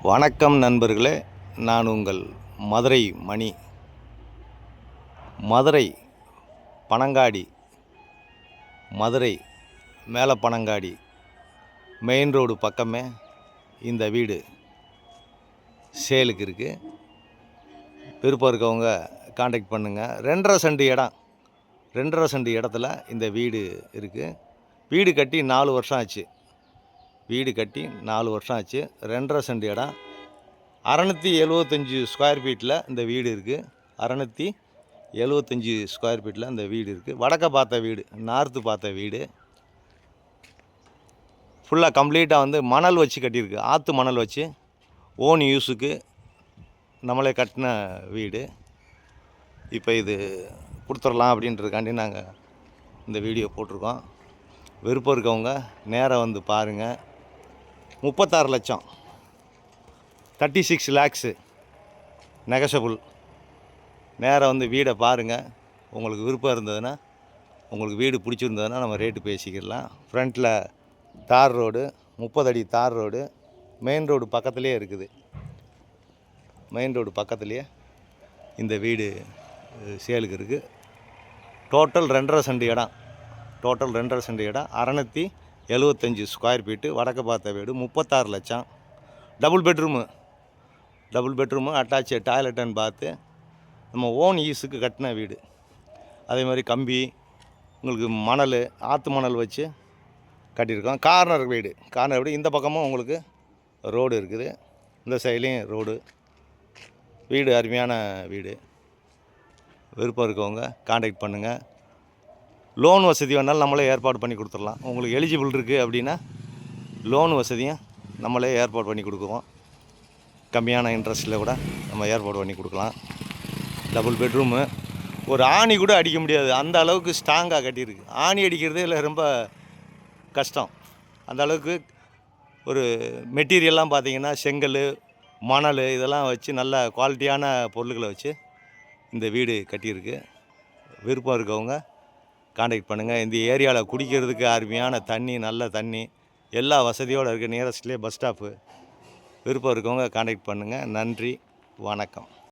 வணக்கம் நண்பர்களே, நான் உங்கள் மதுரை மணி. மதுரை பனங்காடி, மதுரை மேலே பனங்காடி மெயின் ரோடு பக்கமே இந்த வீடு சேலுக்கு இருக்குது. விருப்பம் இருக்கவங்க காண்டாக்ட் பண்ணுங்கள். 2.5 சென்ட் இடம், 2.5 சென்ட் இடத்துல இந்த வீடு இருக்குது. வீடு கட்டி 4 வருஷம் ஆச்சு. 2.5 சென்ட் இடம், 675 ஸ்கொயர் ஃபீட்டில் இந்த வீடு இருக்குது. 675 ஸ்கொயர் ஃபீட்டில் இந்த வீடு இருக்குது. வடக்க பார்த்த வீடு, நார்த்து பார்த்த வீடு. ஃபுல்லாக கம்ப்ளீட்டாக மணல் வச்சு கட்டியிருக்கு. ஆற்று மணல் வச்சு ஓன் யூஸுக்கு நம்மளே கட்டின வீடு. இப்போ இது கொடுத்துடலாம் அப்படின்றதுக்காண்டி நாங்கள் இந்த வீடியோ போட்டிருக்கோம். விருப்பம் இருக்கவங்க நேராக வந்து பாருங்கள். 36 லட்சம், 36 lakhs நெகஷபிள். நேராக வீடை பாருங்கள். உங்களுக்கு விருப்பம் இருந்ததுன்னா, உங்களுக்கு வீடு பிடிச்சிருந்ததுன்னா நம்ம ரேட்டு பேசிக்கிடலாம். ஃப்ரண்ட்டில் தார் ரோடு, 30 அடி தார் ரோடு, மெயின் ரோடு பக்கத்துலேயே இருக்குது. மெயின் ரோடு பக்கத்துலேயே இந்த வீடு சேலுக்கு இருக்குது. டோட்டல் 2.5 சென்ட் இடம், 675 ஸ்கொயர் ஃபீட்டு, வடக்கு பார்த்த வீடு, 36 லட்சம். Double bedroom attach toilet and bath, நம்ம ஓன் யூஸுக்கு கட்டின வீடு. அதே மாதிரி கம்பி, உங்களுக்கு மணல், ஆற்று மணல் வச்சு கட்டியிருக்கோம். கார்னர் வீடு. இந்த பக்கமும் உங்களுக்கு ரோடு இருக்குது, இந்த சைட்லேயும் ரோடு. வீடு அருமையான வீடு. விருப்பம் இருக்கவங்க காண்டாக்ட் பண்ணுங்கள். லோன் வசதி வேணாலும் நம்மளே ஏற்பாடு பண்ணி கொடுத்துடலாம். உங்களுக்கு எலிஜிபிள் இருக்குது அப்படின்னா லோன் வசதியும் நம்மளே ஏற்பாடு பண்ணி கொடுக்குவோம். கம்மியான இன்ட்ரெஸ்ட்டில் கூட நம்ம ஏற்பாடு பண்ணி கொடுக்கலாம். Double bedroom. ஒரு ஆணி கூட அடிக்க முடியாது, அந்த அளவுக்கு ஸ்ட்ராங்காக கட்டியிருக்கு. ஆணி அடிக்கிறதே இல்லை, ரொம்ப கஷ்டம். அந்த அளவுக்கு ஒரு மெட்டீரியல்லாம் பார்த்திங்கன்னா செங்கல், மணல் இதெல்லாம் வச்சு நல்ல குவாலிட்டியான பொருட்களை வச்சு இந்த வீடு கட்டியிருக்கு. விருப்பம் இருக்கவங்க காண்டாக்ட் பண்ணுங்கள். இந்த ஏரியாவில் குடிக்கிறதுக்கு அருமையான தண்ணி, நல்ல தண்ணி, எல்லா வசதியோடு இருக்குது. நியரஸ்ட்லேயே பஸ் ஸ்டாப்பு. விருப்பம் இருக்கவங்க காண்டாக்ட் பண்ணுங்கள். நன்றி, வணக்கம்.